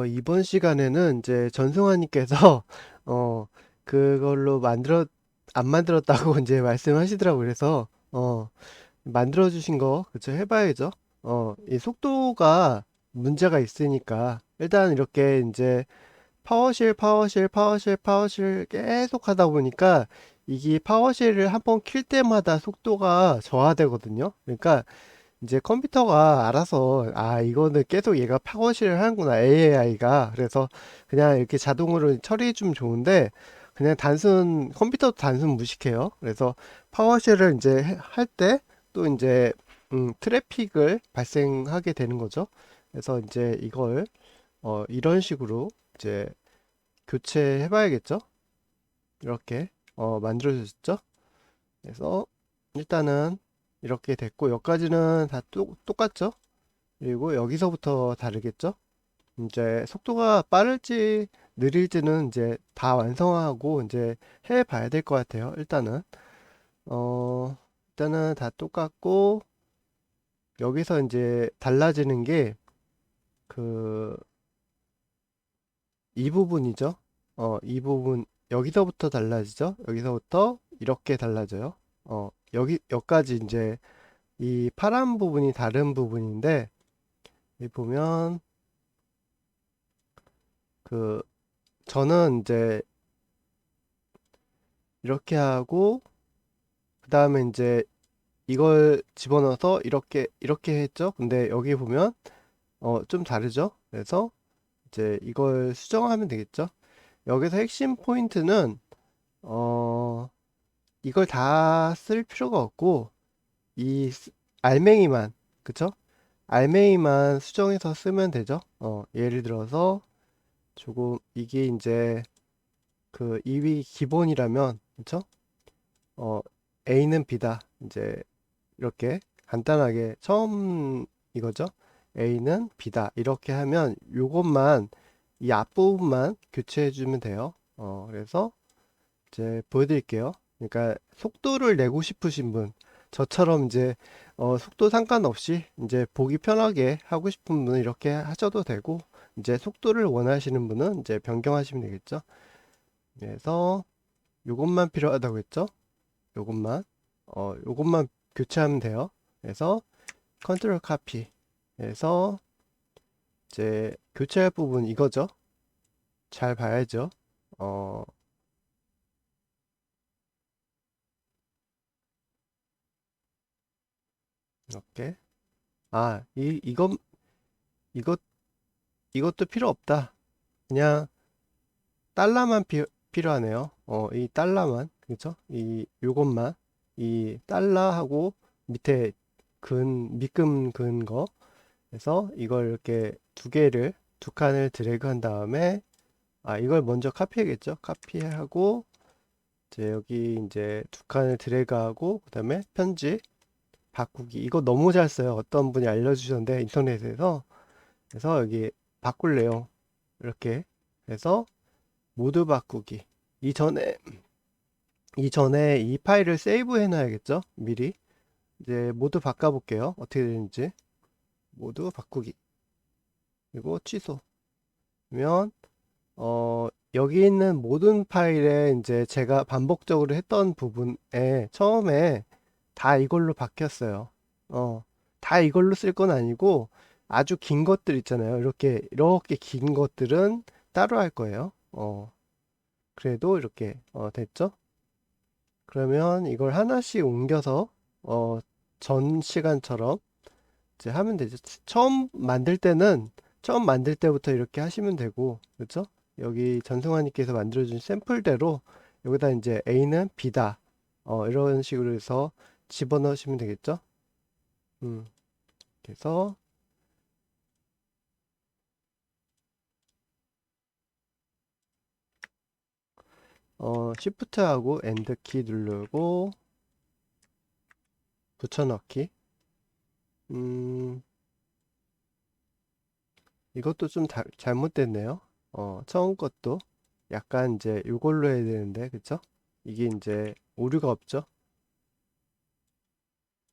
이번 시간에는 이제 전승환님께서 어, 그걸로 안 만들었다고 이제 말씀하시더라고요. 그래서 만들어 주신 거 그쵸 해봐야죠. 이 속도가 문제가 있으니까 일단 이렇게 이제 파워쉘 계속 하다 보니까 이게 파워쉘을 한번 킬 때마다 속도가 저하되거든요. 그러니까 이제 컴퓨터가 알아서 이거는 계속 얘가 파워실을 하는구나 AI가. 그래서 그냥 이렇게 자동으로 처리해 주면 좋은데 그냥 단순 컴퓨터도 단순 무식해요. 그래서 파워쉘을 이제 할 때 또 이제 트래픽을 발생하게 되는 거죠. 그래서 이제 이걸 이런 식으로 이제 교체해 봐야겠죠. 이렇게 만들어 주셨죠. 그래서 일단은 이렇게 됐고 여기까지는 다 똑같죠. 그리고 여기서부터 다르겠죠? 이제 속도가 빠를지 느릴지는 이제 다 완성하고 이제 해 봐야 될 것 같아요. 어, 일단은 다 똑같고, 여기서 이제 달라지는 게 그, 이 부분이죠. 이 부분, 여기서부터 달라지죠? 여기서부터 이렇게 달라져요. 여기까지 이제 이 파란 부분이 다른 부분인데, 여기 보면 그, 저는 이제 이렇게 하고, 그 다음에 이제 이걸 집어넣어서 이렇게 했죠. 근데 여기 보면 좀 다르죠. 그래서 이제 이걸 수정하면 되겠죠. 여기서 핵심 포인트는 어 이걸 다 쓸 필요가 없고 이 알맹이만, 그쵸? 알맹이만 수정해서 쓰면 되죠. 예를 들어서 조금 이게 이제 그 2위 기본이라면, 그쵸? 어 A는 B다. 이제 이렇게 간단하게 처음 이거죠. A는 B다. 이렇게 하면 요것만 이 앞부분만 교체해 주면 돼요. 그래서 이제 보여드릴게요. 그러니까 속도를 내고 싶으신 분, 저처럼 이제 속도 상관없이 이제 보기 편하게 하고 싶은 분은 이렇게 하셔도 되고, 이제 속도를 원하시는 분은 이제 변경하시면 되겠죠. 그래서 요것만 필요하다고 했죠. 요것만 교체하면 돼요. 그래서 컨트롤 카피 해서 이제 교체할 부분 이거죠. 잘 봐야죠. 어, 이렇게. 이것, 이것도 필요 없다. 그냥 달러만 필요하네요. 이 달러만, 그죠? 요것만, 이 달러하고 밑에 밑금 근 거. 그래서 이걸 이렇게 두 칸을 드래그 한 다음에, 이걸 먼저 카피하겠죠? 카피하고, 이제 여기 이제 두 칸을 드래그하고, 그 다음에 편집, 바꾸기. 이거 너무 잘 써요. 어떤 분이 알려주셨는데, 인터넷에서. 그래서 여기 바꿀래요. 이렇게. 해서 모드 바꾸기. 이전에, 이전에 이 파일을 세이브 해놔야겠죠? 미리. 이제 모드 바꿔볼게요. 어떻게 되는지. 모드 바꾸기. 그리고 취소. 그러면, 여기 있는 모든 파일에 이제 제가 반복적으로 했던 부분에 처음에 다 이걸로 바뀌었어요. 어, 다 이걸로 쓸 건 아니고 아주 긴 것들 있잖아요. 이렇게 긴 것들은 따로 할 거예요. 그래도 이렇게 됐죠? 그러면 이걸 하나씩 옮겨서 어, 전 시간처럼 이제 하면 되죠. 처음 만들 때부터 이렇게 하시면 되고, 그렇죠? 여기 전승환님께서 만들어준 샘플대로 여기다 이제 A는 B다. 이런 식으로 해서 집어넣으시면 되겠죠? 음, 그래서 Shift하고 End 키 누르고 붙여넣기. 음, 이것도 좀 잘못됐네요. 처음 것도 약간 이제 이걸로 해야 되는데, 그쵸? 이게 이제 오류가 없죠?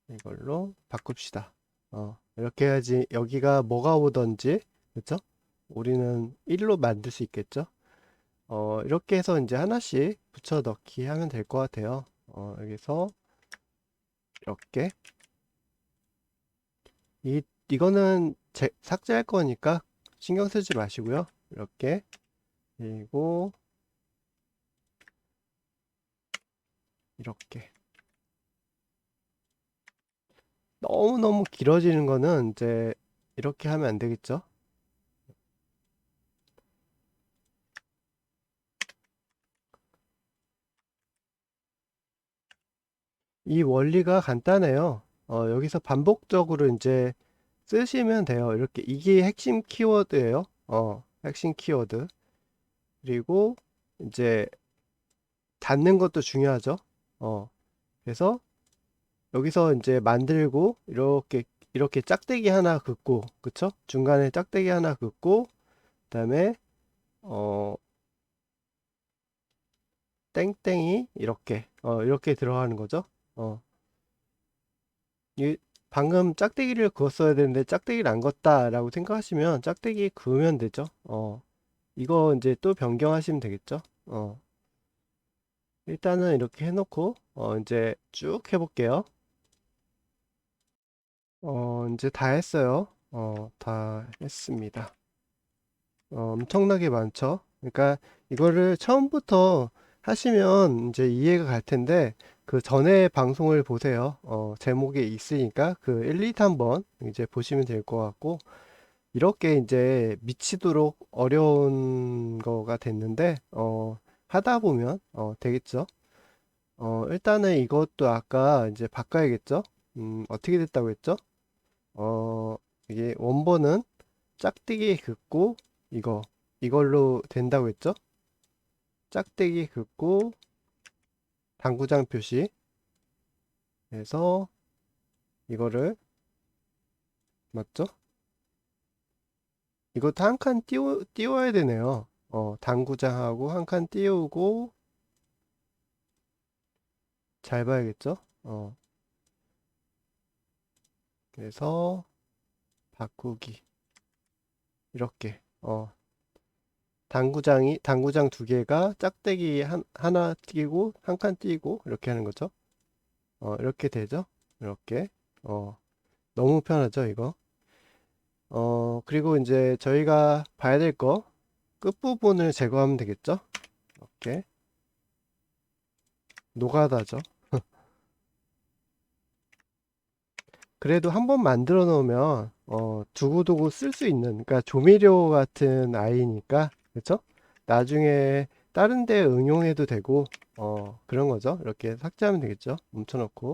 이걸로 바꿉시다. 이렇게 해야지 여기가 뭐가 오던지, 그쵸? 우리는 1로 만들 수 있겠죠? 이렇게 해서 이제 하나씩 붙여 넣기 하면 될 것 같아요. 여기서 이렇게 이거는 삭제할 거니까 신경 쓰지 마시고요. 이렇게 그리고 이렇게 너무너무 길어지는 거는 이제 이렇게 하면 안 되겠죠? 이 원리가 간단해요. 여기서 반복적으로 이제 쓰시면 돼요. 이렇게 이게 핵심 키워드예요. 핵심 키워드. 그리고 이제 닫는 것도 중요하죠. 그래서 여기서 이제 만들고 이렇게 짝대기 하나 긋고 그쵸? 중간에 짝대기 하나 긋고 그다음에 어 땡땡이 이렇게 들어가는 거죠. 어, 이 방금 짝대기를 그었어야 되는데 짝대기를 안 걷다라고 생각하시면 짝대기 그으면 되죠. 이거 이제 또 변경하시면 되겠죠. 일단은 이렇게 해놓고 이제 쭉 해볼게요. 이제 다 했어요. 다 했습니다. 엄청나게 많죠. 그러니까 이거를 처음부터 하시면 이제 이해가 갈 텐데 그 전에 방송을 보세요. 제목에 있으니까 그 1, 2, 3번 이제 보시면 될 것 같고 이렇게 이제 미치도록 어려운 거가 됐는데 하다 보면 되겠죠. 일단은 이것도 아까 이제 바꿔야겠죠. 어떻게 됐다고 했죠? 어, 이게 원본은 짝대기 긋고 이걸로 된다고 했죠? 짝대기 긋고 당구장 표시 해서 이거를 맞죠? 이것도 한 칸 띄워야 되네요. 당구장하고 한 칸 띄우고 잘 봐야겠죠? 그래서 바꾸기 이렇게 당구장 두 개가 짝대기 하나 띄고 한 칸 띄고 이렇게 하는 거죠. 이렇게 되죠. 이렇게 너무 편하죠 이거. 그리고 이제 저희가 봐야 될 거 끝부분을 제거하면 되겠죠. 이렇게 노가다죠. 그래도 한번 만들어 놓으면 두고두고 쓸 수 있는, 그러니까 조미료 같은 아이니까 그렇죠? 나중에 다른 데 응용해도 되고 그런 거죠. 이렇게 삭제하면 되겠죠. 멈춰놓고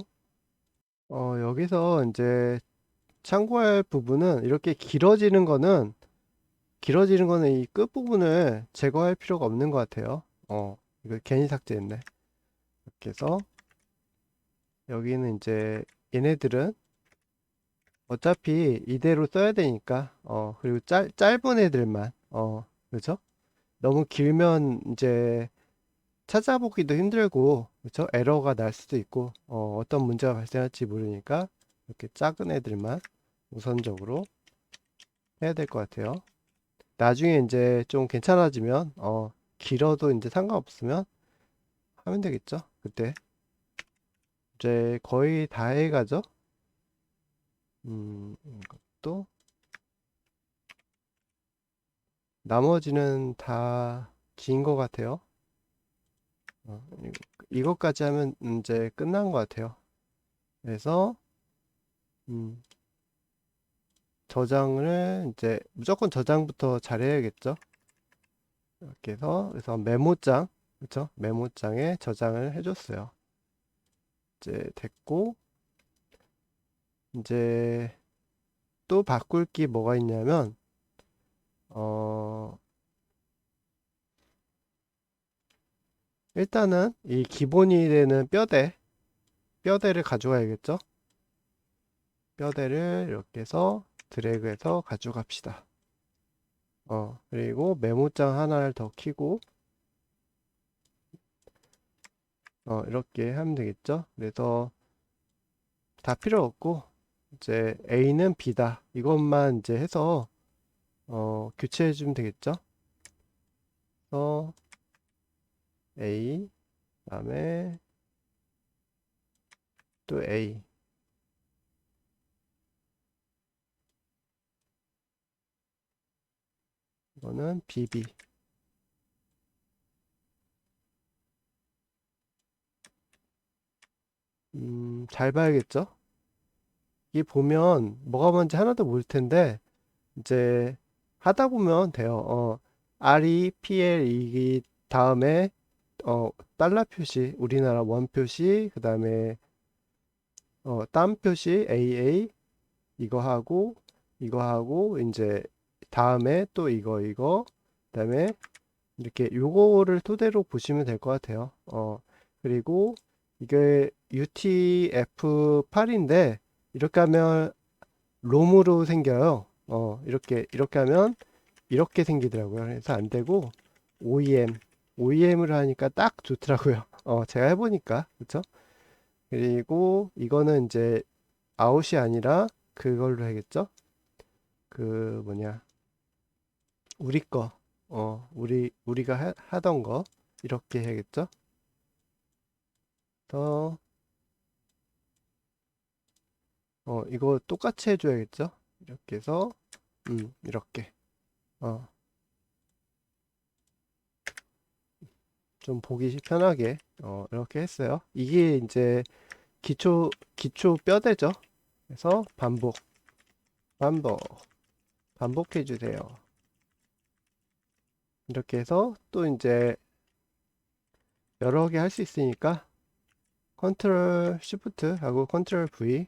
여기서 이제 참고할 부분은 이렇게 길어지는 거는 이 끝부분을 제거할 필요가 없는 것 같아요. 이거 괜히 삭제했네. 이렇게 해서 여기는 이제 얘네들은 어차피 이대로 써야 되니까 그리고 짧은 애들만 그죠? 너무 길면 이제 찾아보기도 힘들고 그쵸? 에러가 날 수도 있고 어떤 문제가 발생할지 모르니까 이렇게 작은 애들만 우선적으로 해야 될 것 같아요. 나중에 이제 좀 괜찮아지면 길어도 이제 상관없으면 하면 되겠죠. 그때 이제 거의 다 해가죠. 이것도 나머지는 다 긴 것 같아요. 이것까지 하면 이제 끝난 것 같아요. 그래서 음, 저장을 이제 무조건 저장부터 잘 해야겠죠. 이렇게 해서 그래서 메모장 그렇죠? 메모장에 저장을 해줬어요. 이제 됐고 이제 또 바꿀 게 뭐가 있냐면 어, 일단은 이 기본이 되는 뼈대를 가져가야겠죠. 뼈대를 이렇게 해서 드래그해서 가져갑시다. 그리고 메모장 하나를 더 키고 이렇게 하면 되겠죠. 그래서 다 필요 없고 이제 A는 B다 이것만 이제 해서 교체해 주면 되겠죠? A, 그다음에 또 A. 이거는 BB. 잘 봐야겠죠? 이 보면 뭐가 뭔지 하나도 모를 텐데 이제 하다 보면 돼요. RE, PL 이 다음에 달러 표시, 우리나라 원 표시, 그 다음에 땀 표시 AA 이거 하고 이제 다음에 또 이거 그다음에 이렇게 요거를 토대로 보시면 될 것 같아요. 그리고 이게 UTF-8인데 이렇게 하면 롬으로 생겨요. 이렇게 하면 이렇게 생기더라고요. 그래서 안 되고 OEM으로 하니까 딱 좋더라고요. 제가 해보니까 그쵸? 그리고 이거는 이제 아웃이 아니라 그걸로 해야겠죠? 그 뭐냐 우리 거 우리가 하던 거 이렇게 해야겠죠? 더 이거 똑같이 해줘야겠죠? 이렇게 해서 이렇게 어, 좀 보기 편하게 이렇게 했어요. 이게 이제 기초 뼈대죠. 그래서 반복 반복해 주세요. 이렇게 해서 또 이제 여러 개 할 수 있으니까 컨트롤 쉬프트 하고 컨트롤 V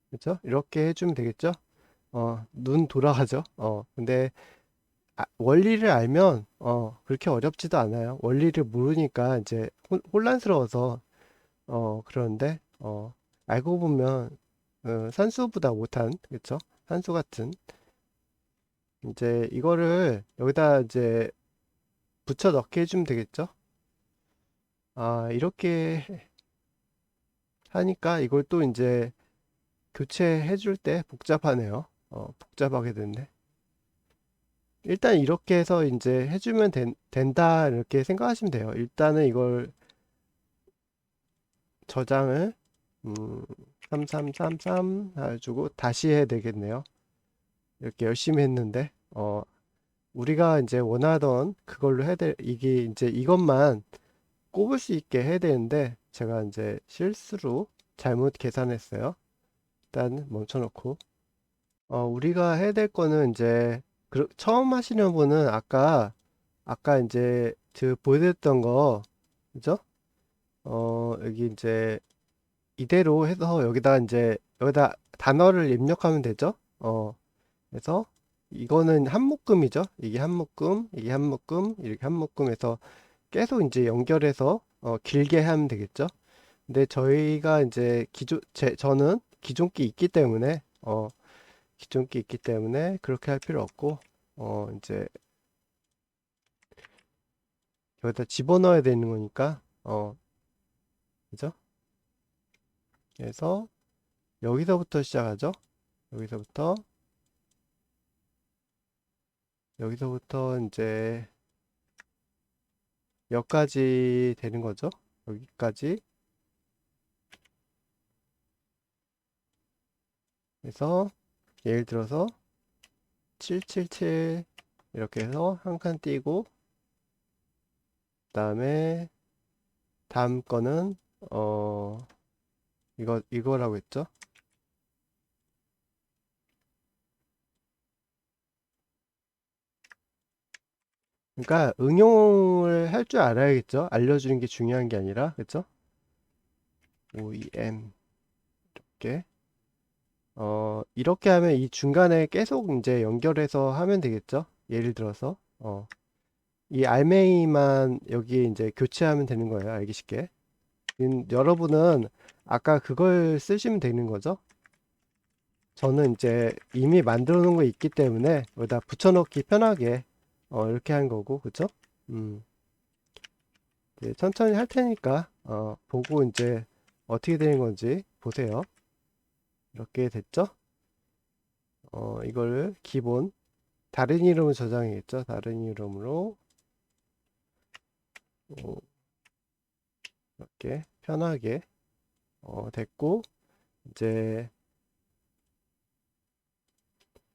그렇죠? 이렇게 해주면 되겠죠? 눈 돌아가죠? 근데 원리를 알면 그렇게 어렵지도 않아요. 원리를 모르니까 이제 혼란스러워서 그러는데 알고 보면 산수보다 못한 그쵸? 산수 같은 이제 이거를 여기다 이제 붙여 넣게 해주면 되겠죠? 이렇게 하니까 이걸 또 이제 교체해 줄 때 복잡하네요. 복잡하게 됐네. 일단 이렇게 해서 이제 해주면 된다 이렇게 생각하시면 돼요. 일단은 이걸 저장을 3333 해주고 다시 해야 되겠네요. 이렇게 열심히 했는데 우리가 이제 원하던 그걸로 해야 될 이게 이제 이것만 꼽을 수 있게 해야 되는데 제가 이제 실수로 잘못 계산했어요. 일단 멈춰놓고 우리가 해야 될 거는 이제 처음 하시는 분은 아까 이제 보여드렸던 거 그죠? 여기 이제 이대로 해서 여기다 단어를 입력하면 되죠? 그래서 이거는 한 묶음이죠. 이게 한 묶음, 이렇게 한 묶음해서 계속 이제 연결해서 길게 하면 되겠죠. 근데 저희가 이제 저는 기존기 있기 때문에 그렇게 할 필요 없고 이제 여기다 집어넣어야 되는 거니까 그죠? 그래서 여기서부터 시작하죠. 여기서부터 이제 여기까지 되는 거죠. 여기까지 해서 예를 들어서 777 이렇게 해서 한 칸 띄고 그다음에 다음 거는 이거라고 했죠. 그러니까 응용을 할 줄 알아야겠죠. 알려주는 게 중요한 게 아니라 그쵸? OEM 이렇게 이렇게 하면 이 중간에 계속 이제 연결해서 하면 되겠죠. 예를 들어서 이 알맹이만 여기 이제 교체하면 되는 거예요. 알기 쉽게. 여러분은 아까 그걸 쓰시면 되는 거죠. 저는 이제 이미 만들어 놓은 거 있기 때문에 여기다 붙여넣기 편하게 이렇게 한 거고 그쵸? 음, 이제 천천히 할 테니까 보고 이제 어떻게 되는 건지 보세요. 이렇게 됐죠? 이거를 기본 다른 이름을 저장해야겠죠. 다른 이름으로 이렇게 편하게 됐고, 이제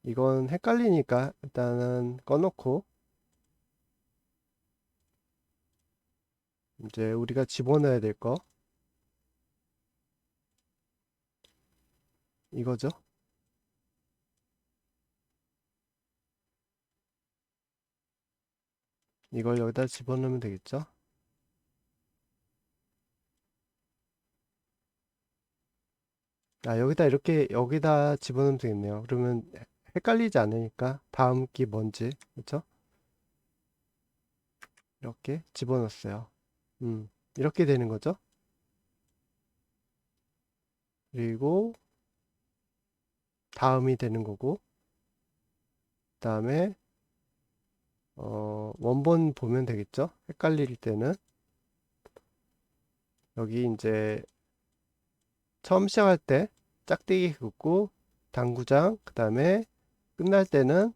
이건 헷갈리니까 일단은 꺼놓고, 이제 우리가 집어넣어야 될 거 이거죠. 이걸 여기다 집어넣으면 되겠죠. 아, 여기다 이렇게 여기다 집어넣으면 되겠네요. 그러면 헷갈리지 않으니까 다음 기 뭔지, 그렇죠? 이렇게 집어넣었어요. 이렇게 되는 거죠. 그리고 다음이 되는 거고, 그다음에 원본 보면 되겠죠. 헷갈릴 때는 여기 이제 처음 시작할 때 짝대기 긋고 당구장, 그다음에 끝날 때는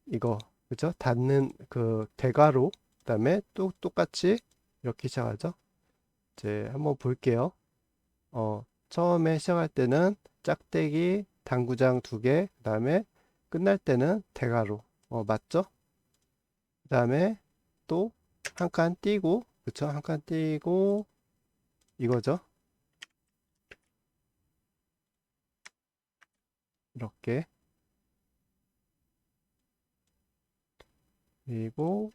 이거, 그죠? 닫는 그 대괄호, 그다음에 또 똑같이 이렇게 시작하죠. 이제 한번 볼게요. 처음에 시작할 때는 짝대기 당구장 두 개, 그다음에 끝날 때는 대괄호. 맞죠? 그다음에 또 한 칸 띄고, 그쵸? 한 칸 띄고 이거죠. 이렇게. 그리고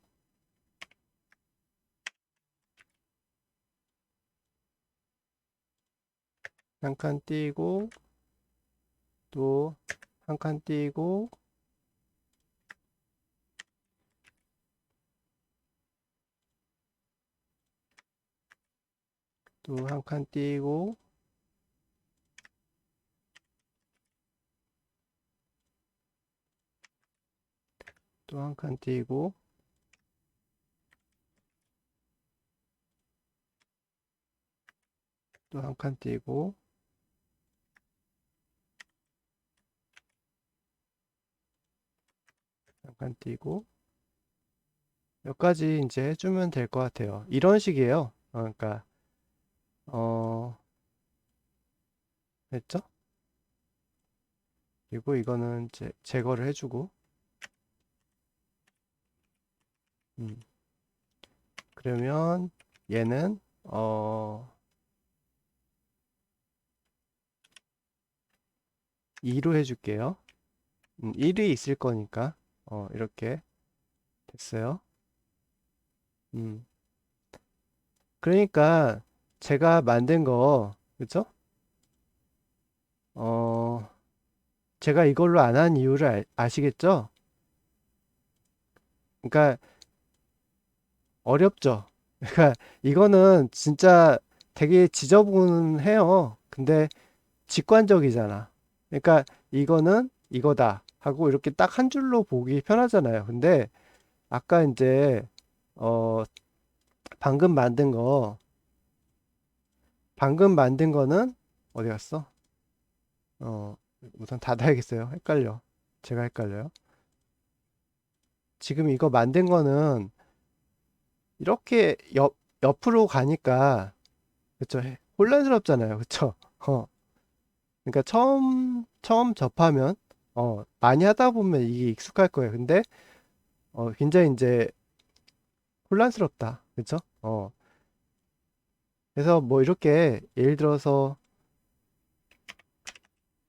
한 칸 띄고 또 한 칸 띄고 또 한 칸 띄고 또 한 칸 띄고 또 한 칸 띄고 한 칸 띄고 여기까지 이제 해주면 될 것 같아요. 이런 식이에요. 그러니까 어 됐죠? 그리고 이거는 이제 제거를 해주고 음, 그러면 얘는 2로 해줄게요. 1이 있을 거니까 이렇게 됐어요. 음, 그러니까 제가 만든 거 그쵸? 어, 제가 이걸로 안 한 이유를 아시겠죠? 그러니까 어렵죠. 그러니까 이거는 진짜 되게 지저분해요. 근데 직관적이잖아. 그러니까 이거는 이거다 하고 이렇게 딱 한 줄로 보기 편하잖아요. 근데 아까 이제 어 방금 만든 거 방금 만든 거는 어디 갔어? 어 우선 닫아야겠어요. 헷갈려. 제가 헷갈려요. 지금 이거 만든 거는 이렇게 옆으로 가니까 그쵸? 혼란스럽잖아요. 그쵸? 어 그러니까 처음 접하면 많이 하다 보면 이게 익숙할 거예요. 근데 굉장히 이제 혼란스럽다. 그쵸? 그래서 뭐 이렇게 예를 들어서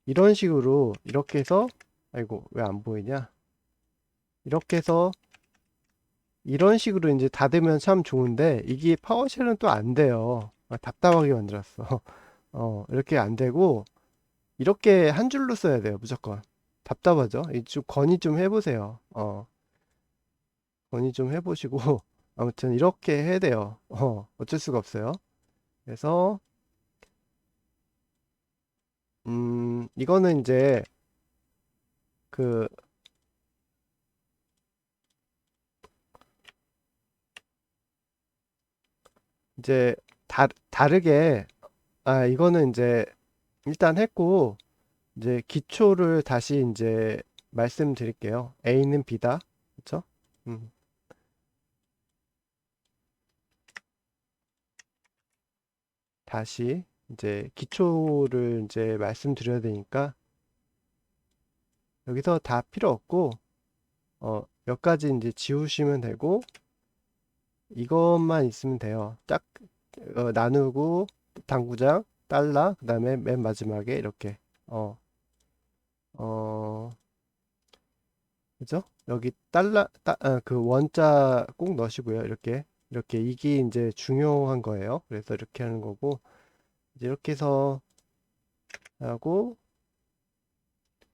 이런 식으로 이렇게 해서 아이고 왜 안 보이냐? 이렇게 해서 이런 식으로 이제 닫으면 참 좋은데 이게 파워쉘은 또 안 돼요. 답답하게 만들었어. 이렇게 안 되고 이렇게 한 줄로 써야 돼요. 무조건. 답답하죠? 이쪽 건의 좀 해보세요. 건의 좀 해보시고 아무튼 이렇게 해야 돼요. 어쩔 수가 없어요. 그래서 이거는 그 이제 다르게 이거는 이제 일단 했고 이제 기초를 다시 이제 말씀드릴게요. A는 B다. 그쵸? 음. 다시 이제 기초를 이제 말씀드려야 되니까 여기서 다 필요 없고 몇 가지 이제 지우시면 되고 이것만 있으면 돼요. 짝 나누고 당구장 달러 그다음에 맨 마지막에 이렇게 어 그죠? 여기 그 원자 꼭 넣으시고요. 이렇게 이게 이제 중요한 거예요. 그래서 이렇게 하는 거고 이제 이렇게 해서 하고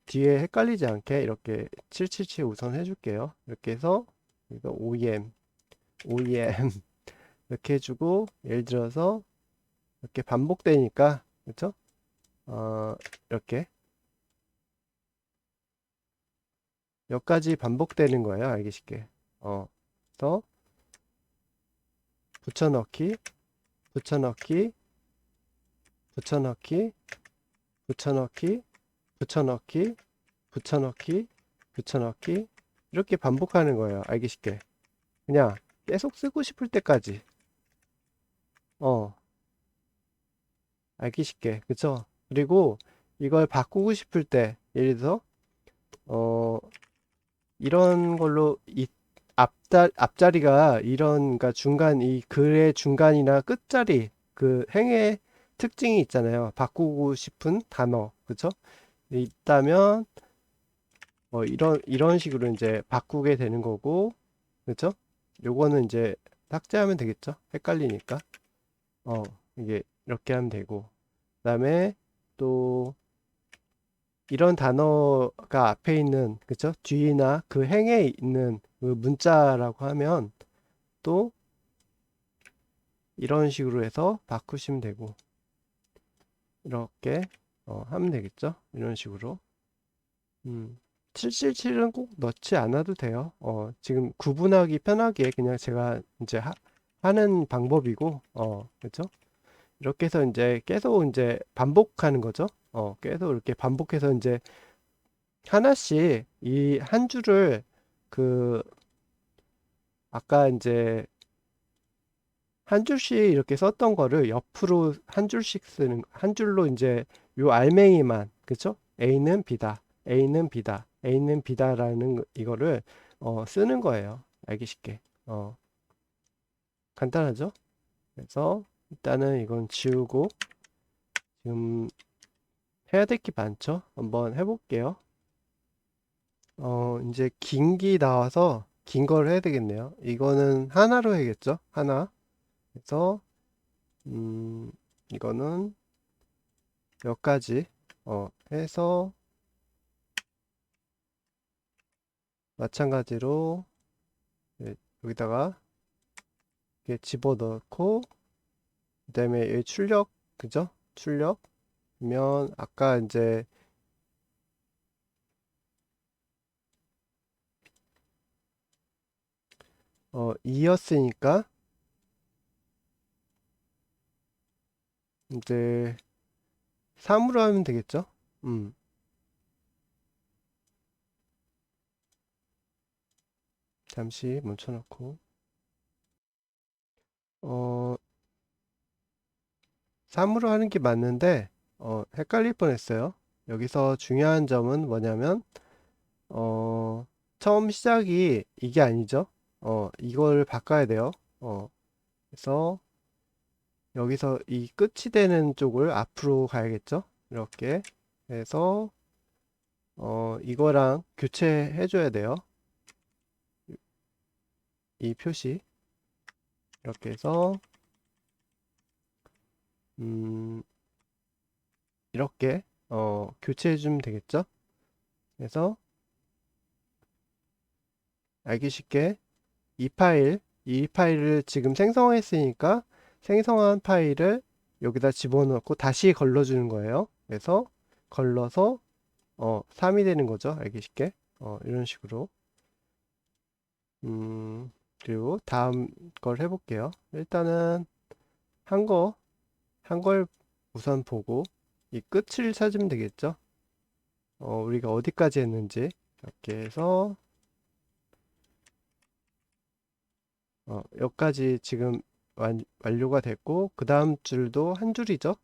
뒤에 헷갈리지 않게 이렇게 777 우선 해줄게요. 이렇게 해서 이거 OEM 이렇게 해주고 예를 들어서 이렇게 반복되니까 그쵸? 이렇게 몇 가지 반복되는 거예요. 알기 쉽게. 그래서 붙여넣기, 붙여넣기, 붙여넣기, 붙여넣기, 붙여넣기, 붙여넣기, 붙여넣기 이렇게 반복하는 거예요. 알기 쉽게. 그냥 계속 쓰고 싶을 때까지. 어, 알기 쉽게. 그쵸? 그리고 이걸 바꾸고 싶을 때, 예를 들어서, 어, 이런 걸로 앞자리가 그러니까 중간, 이 글의 중간이나 끝자리, 그 행의 특징이 있잖아요. 바꾸고 싶은 단어. 그쵸? 있다면, 이런 식으로 이제 바꾸게 되는 거고, 그쵸? 요거는 이제 삭제하면 되겠죠? 헷갈리니까. 어, 이게 이렇게 하면 되고. 그 다음에 또 이런 단어가 앞에 있는, 그쵸? 뒤나 그 행에 있는 그 문자라고 하면 또 이런 식으로 해서 바꾸시면 되고, 이렇게 하면 되겠죠? 이런 식으로. 음, 777은 꼭 넣지 않아도 돼요. 지금 구분하기 편하게 그냥 제가 이제 하는 방법이고, 그쵸? 이렇게 해서 이제 계속 이제 반복하는 거죠. 계속 이렇게 반복해서 이제 하나씩 이 한 줄을 그 아까 이제 한 줄씩 이렇게 썼던 거를 옆으로 한 줄씩 쓰는 한 줄로 이제 요 알맹이만 그쵸? A는 B다. A는 B다. A는 B다라는 이거를 쓰는 거예요. 알기 쉽게. 간단하죠? 그래서 일단은 이건 지우고 지금 해야 될 게 많죠? 한번 해볼게요. 이제 긴 기 나와서 긴 걸 해야 되겠네요. 이거는 하나로 해야겠죠? 하나. 그래서, 음, 이거는 몇 가지, 해서 마찬가지로 예, 여기다가 이렇게 집어 넣고, 그 다음에 이 출력, 그죠? 출력면 아까 이제, 이었으니까 이제 3으로 하면 되겠죠? 음, 잠시 멈춰놓고, 어, 3으로 하는 게 맞는데 헷갈릴 뻔했어요. 여기서 중요한 점은 뭐냐면 처음 시작이 이게 아니죠. 이걸 바꿔야 돼요. 그래서 여기서 이 끝이 되는 쪽을 앞으로 가야겠죠. 이렇게 해서 이거랑 교체해 줘야 돼요. 이 표시 이렇게 해서 음, 이렇게 교체해 주면 되겠죠. 그래서 알기 쉽게 이 파일을 지금 생성했으니까 생성한 파일을 여기다 집어넣고 다시 걸러주는 거예요. 그래서 걸러서 3이 되는 거죠. 알기 쉽게. 이런 식으로. 음, 그리고 다음 걸 해볼게요. 일단은 한 거, 한 걸 우선 보고 이 끝을 찾으면 되겠죠. 우리가 어디까지 했는지. 이렇게 해서 여기까지 지금 완료가 됐고, 그 다음 줄도 한 줄이죠.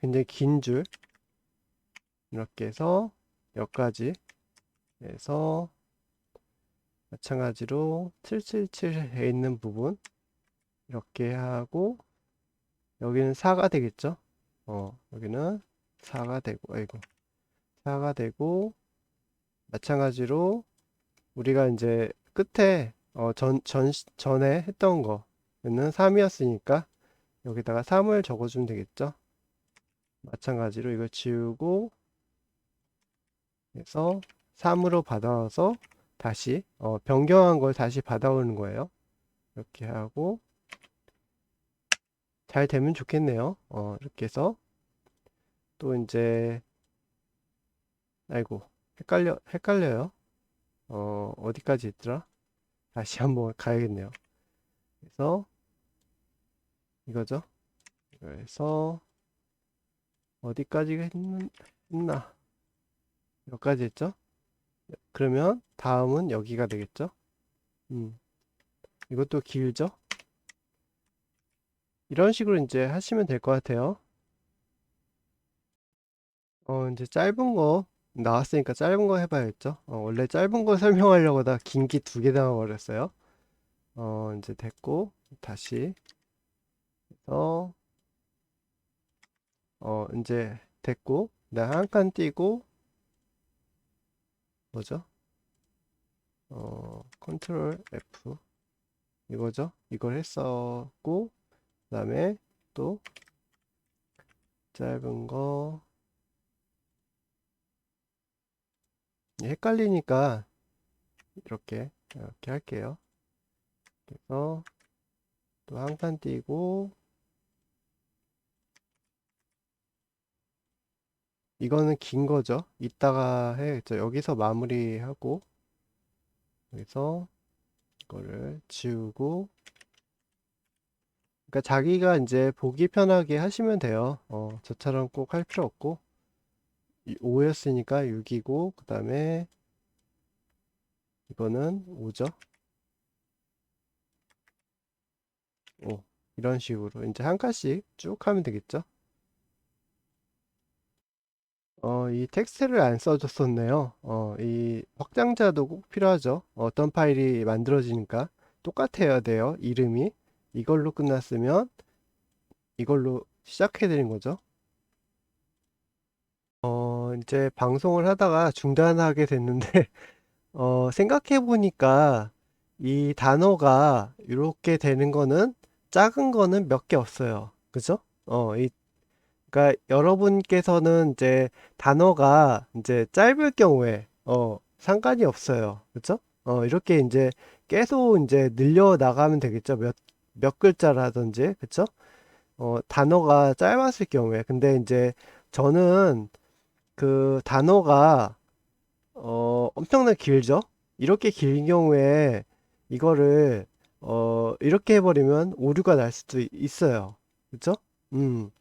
굉장히 긴 줄. 이렇게 해서 여기까지 해서 마찬가지로 777에 있는 부분 이렇게 하고, 여기는 4가 되겠죠. 여기는 4가 되고, 아이고, 4가 되고, 마찬가지로 우리가 이제 끝에 전에 했던 거는 3이었으니까 여기다가 3을 적어주면 되겠죠. 마찬가지로 이걸 지우고 해서 3으로 받아서 다시 변경한 걸 다시 받아오는 거예요. 이렇게 하고 잘 되면 좋겠네요. 이렇게 해서 또 이제 아이고 헷갈려요. 어디까지 있더라? 다시 한번 가야겠네요. 그래서 이거죠. 그래서 어디까지 했나? 여기까지 했죠? 그러면 다음은 여기가 되겠죠? 이것도 길죠? 이런 식으로 이제 하시면 될 것 같아요. 이제 짧은 거 나왔으니까 짧은 거 해봐야겠죠? 원래 짧은 거 설명하려고 다 긴 기 두 개 나와버렸어요. 이제 됐고, 다시 해서, 이제 됐고, 나 한 칸 띄고, 뭐죠? 컨트롤 F. 이거죠? 이걸 했었고, 그 다음에 또 짧은 거, 헷갈리니까 이렇게 할게요. 그래서 또 한 칸 띄고, 이거는 긴 거죠. 이따가 해야겠죠. 여기서 마무리하고, 여기서 이거를 지우고, 그러니까 자기가 이제 보기 편하게 하시면 돼요. 저처럼 꼭 할 필요 없고, 5였으니까 6이고, 그 다음에 이거는 5죠. 5. 이런 식으로 이제 한 칸씩 쭉 하면 되겠죠. 이 텍스트를 안 써줬었네요. 이 확장자도 꼭 필요하죠. 어떤 파일이 만들어지니까 똑같아야 돼요. 이름이. 이걸로 끝났으면 이걸로 시작해야 되는 거죠. 이제 방송을 하다가 중단하게 됐는데, 생각해 보니까 이 단어가 이렇게 되는 거는 작은 거는 몇 개 없어요. 그죠? 그러니까 여러분께서는 이제 단어가 이제 짧을 경우에 상관이 없어요. 그쵸? 이렇게 이제 계속 이제 늘려 나가면 되겠죠. 몇 글자라든지. 그쵸? 단어가 짧았을 경우에. 근데 이제 저는 그 단어가 엄청나게 길죠? 이렇게 긴 경우에 이거를 이렇게 해버리면 오류가 날 수도 있어요. 그쵸? 음.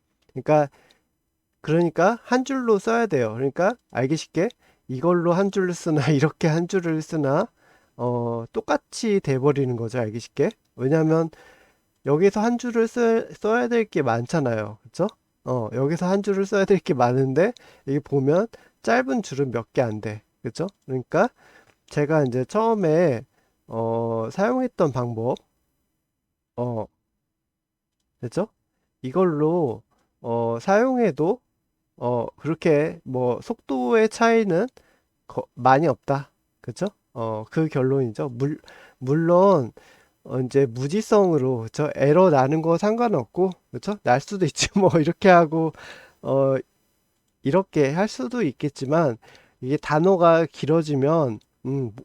그러니까 한 줄로 써야 돼요. 그러니까 알기 쉽게 이걸로 한 줄을 쓰나 이렇게 한 줄을 쓰나 똑같이 돼버리는 거죠. 알기 쉽게. 왜냐하면 여기서 한 줄을 써야 될 게 많잖아요. 그쵸? 여기서 한 줄을 써야 될 게 많은데 여기 보면 짧은 줄은 몇 개 안 돼. 그쵸? 그러니까 제가 이제 처음에 사용했던 방법 그죠? 이걸로 사용해도 그렇게 뭐 속도의 차이는 많이 없다. 그쵸? 그 결론이죠. 물론 이제 무지성으로 그쵸? 에러 나는 거 상관없고 그쵸? 날 수도 있지 뭐 이렇게 하고 어 이렇게 할 수도 있겠지만 이게 단어가 길어지면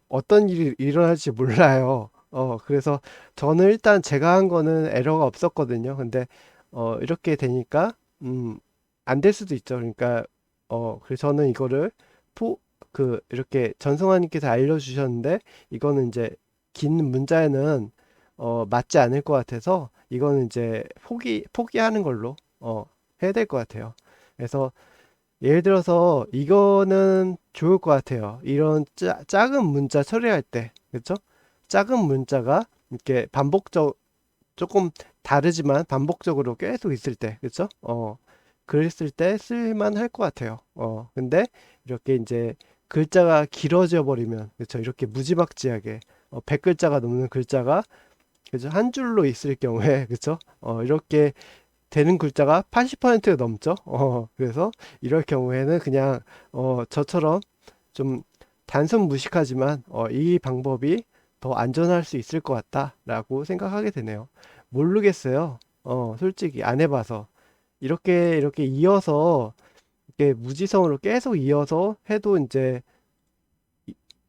어떤 일이 일어날지 몰라요. 그래서 저는 일단 제가 한 거는 에러가 없었거든요. 근데 이렇게 되니까 안 될 수도 있죠. 그러니까 그래서 저는 이거를 포 이렇게 전승환님께서 알려주셨는데 이거는 이제 긴 문자에는 맞지 않을 것 같아서 이거는 이제 포기하는 걸로 해야 될 것 같아요. 그래서 예를 들어서 이거는 좋을 것 같아요. 이런 작은 문자 처리할 때, 그렇죠? 작은 문자가 이렇게 조금 다르지만 반복적으로 계속 있을 때, 그렇죠? 그랬을 때 쓸만 할 것 같아요. 근데 이렇게 이제 글자가 길어져 버리면, 그렇죠? 이렇게 무지막지하게 100글자가 넘는 글자가, 그죠? 한 줄로 있을 경우에, 그렇죠? 이렇게 되는 글자가 80%가 넘죠. 그래서 이럴 경우에는 그냥 저처럼 좀 단순 무식하지만 이 방법이 더 안전할 수 있을 것 같다라고 생각하게 되네요. 모르겠어요. 솔직히 안 해봐서 이렇게 이어서 이렇게 무지성으로 계속 이어서 해도 이제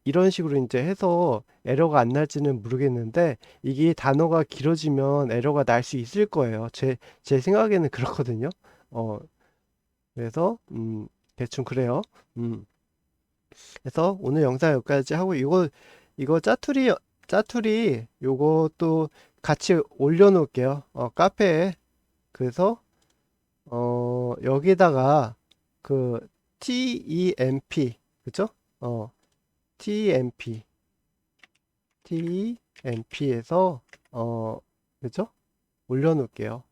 이런 식으로 이제 해서 에러가 안 날지는 모르겠는데 이게 단어가 길어지면 에러가 날 수 있을 거예요. 제 생각에는 그렇거든요. 어, 그래서 대충 그래요. 음, 그래서 오늘 영상 여기까지 하고 이거 짜투리 요것도 같이 올려놓을게요. 카페에. 그래서 여기다가 그 TEMP 그쵸? 어, TEMP TMP에서 그죠? 올려놓을게요.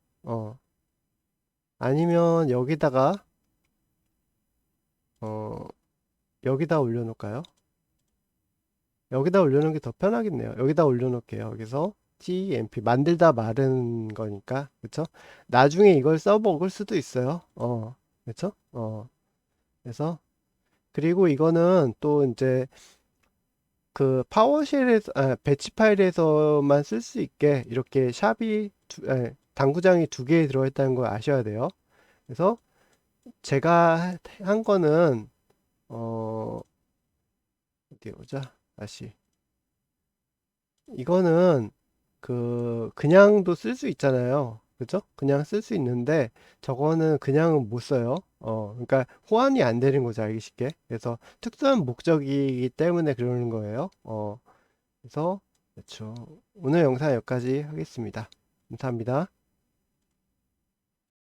아니면 어, 여기다 올려놓을까요? 여기다 올려놓은 게 더 편하겠네요. 여기다 올려놓을게요. 여기서 TMP 만들다 마른 거니까 그쵸? 나중에 이걸 써먹을 수도 있어요. 그쵸? 그래서 그리고 이거는 또 이제 그 파워쉘에서 배치 파일에서만 쓸 수 있게 이렇게 당구장이 두 개 들어있다는 걸 아셔야 돼요. 그래서 제가 한 거는 어 어디 보자. 다시 이거는 그냥도 쓸 수 있잖아요. 그죠? 그냥 쓸 수 있는데 저거는 그냥은 못 써요. 그러니까 호환이 안 되는 거죠, 알기 쉽게. 그래서 특수한 목적이기 때문에 그러는 거예요. 그래서 그렇죠. 오늘 영상 여기까지 하겠습니다. 감사합니다.